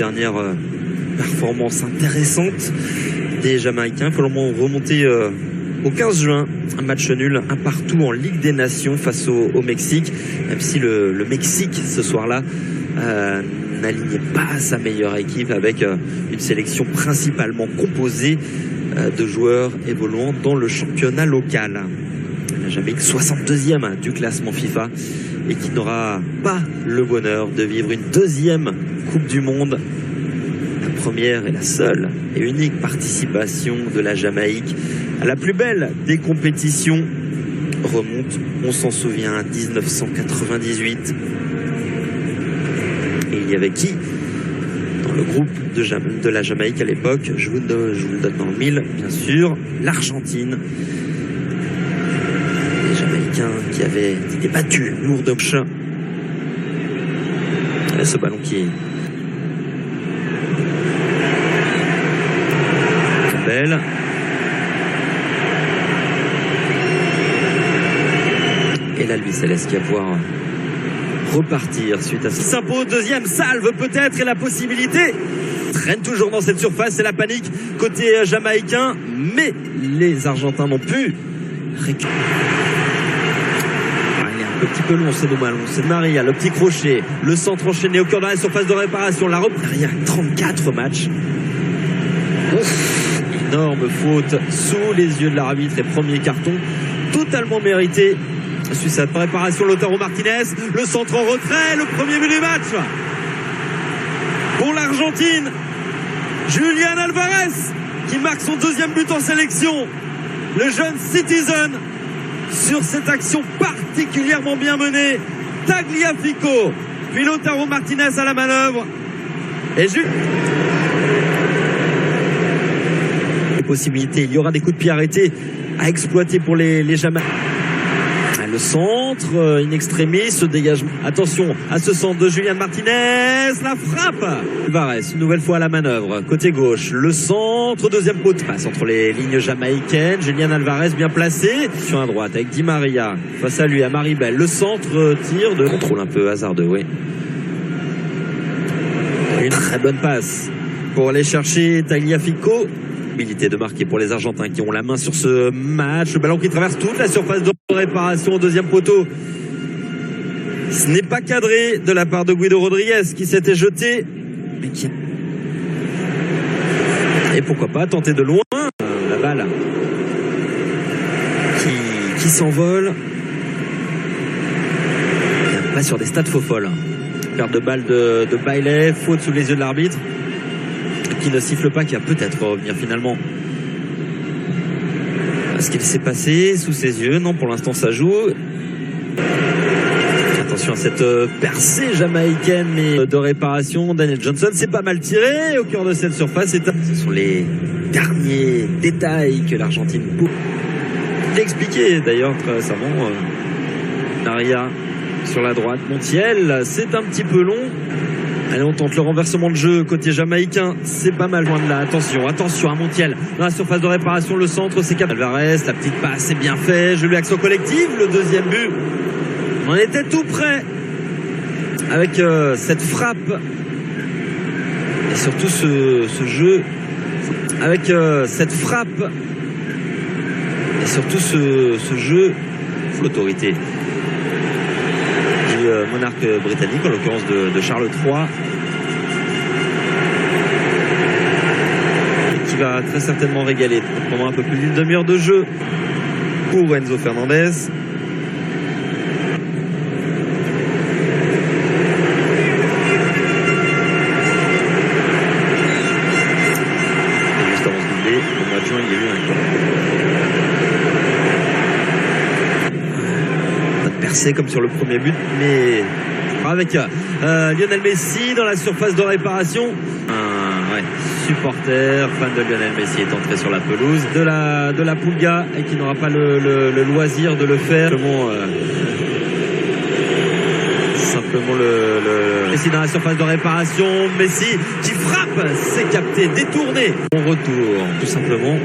Dernière performance intéressante des Jamaïcains. Il faut remonter au 15 juin. Un match nul, un partout en Ligue des Nations face au Mexique. Même si le Mexique, ce soir-là, n'alignait pas sa meilleure équipe avec une sélection principalement composée de joueurs évoluant dans le championnat local. La Jamaïque, 62e du classement FIFA et qui n'aura pas le bonheur de vivre une deuxième Coupe du Monde. La première et la seule et unique participation de la Jamaïque à la plus belle des compétitions remonte, on s'en souvient, à 1998. Et il y avait qui dans le groupe de la Jamaïque à l'époque? Je vous le donne dans le mille, bien sûr, l'Argentine. Les Jamaïcains qui avaient été battus lourdement. Et ce ballon qui est belle. Et là, Louis Céleste qui va pouvoir repartir suite à ce s'impose. Deuxième salve peut-être et la possibilité traîne toujours dans cette surface. C'est la panique côté jamaïcain, mais les Argentins n'ont pu récupérer. Il est un petit peu long, c'est dommage. C'est Maria, le petit crochet, le centre enchaîné au cœur de la surface de réparation. La reprise derrière 34 matchs. Énorme faute sous les yeux de l'arbitre et premier carton totalement mérité. Suite à cette préparation, Lautaro Martinez, le centre en retrait, le premier but du match pour l'Argentine. Julián Álvarez qui marque son deuxième but en sélection. Le jeune Citizen sur cette action particulièrement bien menée. Tagliafico, puis Lautaro Martinez à la manœuvre. Et possibilités. Il y aura des coups de pied arrêtés à exploiter pour les Jamaïcains. Le centre, in extremis, ce dégagement. Attention à ce centre de Julián Martinez. La frappe. Álvarez, une nouvelle fois à la manœuvre. Côté gauche, le centre, deuxième poteau. Passe entre les lignes jamaïcaines. Julián Álvarez bien placé. Sur la droite avec Di Maria. Face à lui, à Maribel. Le centre, tir de contrôle un peu hasardeux, oui. Une très bonne passe pour aller chercher Tagliafico. De marquer pour les Argentins qui ont la main sur ce match. Le ballon qui traverse toute la surface de réparation au deuxième poteau. Ce n'est pas cadré de la part de Guido Rodriguez qui s'était jeté. Mais qui... Et pourquoi pas tenter de loin la balle qui s'envole. Pas sur des stades faux folles. Perte de balle de Bailey, faute sous les yeux de l'arbitre. Qui ne siffle pas, qui va peut-être revenir finalement. Ce qu'il s'est passé sous ses yeux, non, pour l'instant ça joue. Attention à cette percée jamaïcaine mais de réparation. Daniel Johnson, c'est pas mal tiré au cœur de cette surface. Ce sont les derniers détails que l'Argentine peut l'expliquer d'ailleurs très récemment. Maria sur la droite, Montiel, c'est un petit peu long. Allez, on tente le renversement de jeu côté jamaïcain. C'est pas mal loin de là. Attention à Montiel. Dans la surface de réparation, le centre, c'est Álvarez. La petite passe, c'est bien fait. Jeu action collective. Le deuxième but. On était tout près. Avec cette frappe. Et surtout ce jeu. Avec cette frappe. Et surtout ce jeu. L'autorité. Monarque britannique, en l'occurrence de Charles III, qui va très certainement régaler pendant un peu plus d'une demi-heure de jeu pour Enzo Fernandez. Et juste avant ce doublé, au mois de juin, il y a eu un percé comme sur le premier but, mais avec Lionel Messi dans la surface de réparation. Supporter, fan de Lionel Messi est entré sur la pelouse de la Pulga et qui n'aura pas le loisir de le faire. Simplement Messi dans la surface de réparation. Messi qui frappe, c'est capté, détourné. Bon retour, tout simplement.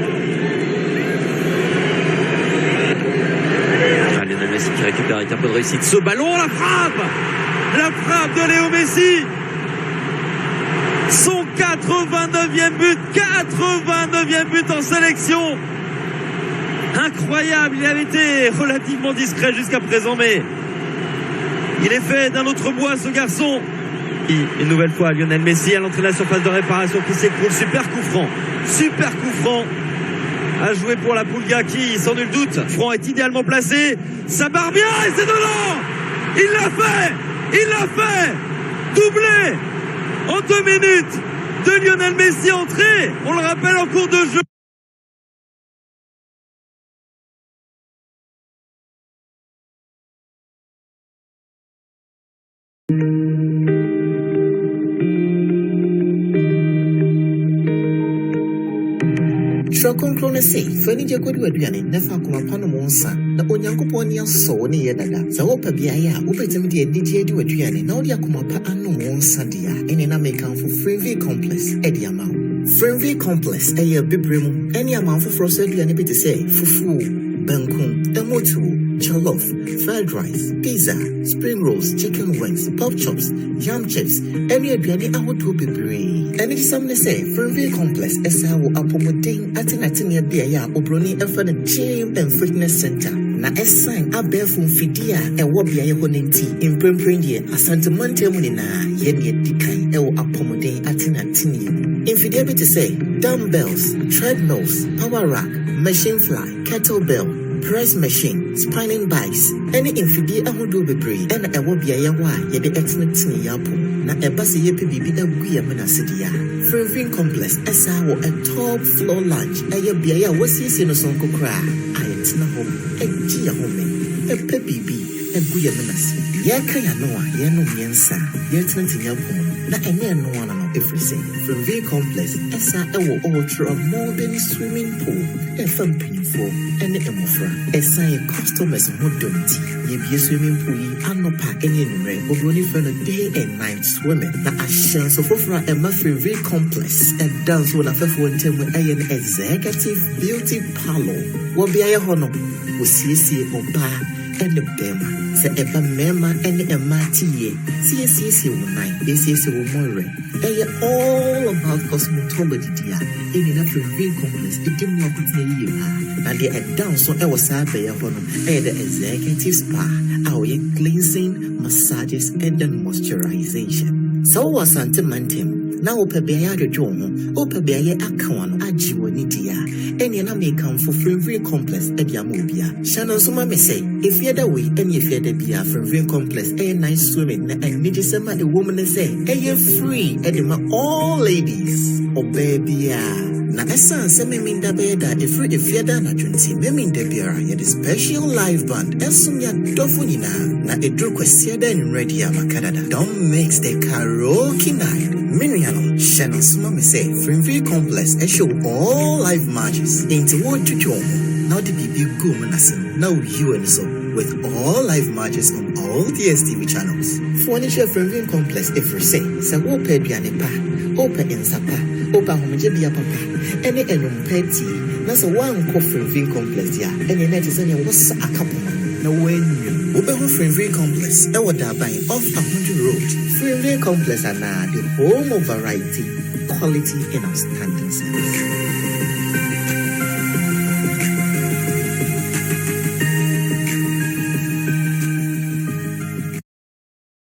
Lionel Messi qui récupère avec un peu de réussite ce ballon, la frappe de Léo Messi. Son 89e but, 89e but en sélection. Incroyable, il avait été relativement discret jusqu'à présent, mais il est fait d'un autre bois ce garçon. Une nouvelle fois Lionel Messi à l'entrée de la surface de réparation qui s'écroule. Super coup franc à jouer pour la Bulgarie, sans nul doute. Franc est idéalement placé, ça barre bien et c'est dedans. Il l'a fait, doublé en 2 minutes de Lionel Messi entré, on le rappelle, en cours de jeu. Kronkron na say fani je kodu aduane na fa koma pano mo nsa na onyankopon ne aso ne ye dada za wo pa bia ya wo betim de adidie di aduane na wo de akoma pa ano mo nsa dia ene na make am for Frenville complex e dia ma Frenville complex e ye bibremu ene am for frost aduane bi te say fufu banku emotu jollof, fried rice, pizza, spring rolls, chicken wings, pop chops, yam chips, any aduane ahodo bebre. And it is something say Frenville complex esa wo apomodin atinatine bia ya obroni efa na gym and fitness center. Na esign abefo mfidia e wo bia ye ho nenti imprempren die asantemante mu ni na ye ne dikan e wo apomodin atinatine. Mfidia bi to say dumbbells, treadmills, power rack, machine fly, kettlebell, press machine, spinning bikes, any infidie ahodo bebre, and a wobia yawa, ye the excellent yapo. Na ebasi ye pibi guya menasidia. Frenville complex, esa wo a top floor lunch, a ye bia was yes in a sonko cry. I am na home, a gia home, a pebibi, a guya menasi. Yakaya noa, ye no miensa, ye tenant yapo. Na ene no one no everything. Frenville complex, esa ewo ultra modern swimming pool, a fun pinful, and a mofra. Esa ye customers who don't ye be a swimming pool, anopa any rain, obroni for a day and night swimming. Na a chance of offer a Frenville complex, and dance with a faithful term with an executive beauty parlor. What be a honor? We see oba. And the Bema, say ever mema and the Matie, CSC woman, ACS woman, and all about cosmetology, dear, in enough Frenville complex, it didn't work with you. And they had done so I was sad by and the executive spa, our cleansing, massages, and then moisturization. So was Santimantem. Now Opebea the Jomo, Opebea Akwan, Ajiwanitia, and yana may come for Frenville complex at Yamubia. Shannon Suma may say, if you're the way, and if you're the beer Frenville complex, a nice swimming, and mid summer the woman say, a free, and all ladies, oh baby. Na esa semi minda beda if you're done at Junti, Memin de Biara, yet a special live band, Esumia Dofunina, na edru kwesiada in Redia Makadada. Don't mix the karaoke night. Miniano, Shannon Suma me say, Frenville complex, a show all live matches. Into what to join. Now the BB Gumanasam, now you and so, with all live matches on all DSTV channels. Furniture Frenville complex, if you say, Sawo Pedianipa, Open in Sapa. Opa homejebia papa ene enum peti na so wan ko Frenville complex ya ene net is ene was akapoma na wenyu obe ho Frenville complex e woda ban off 100 road. Frenville complex ana the home of variety, quality and outstanding service.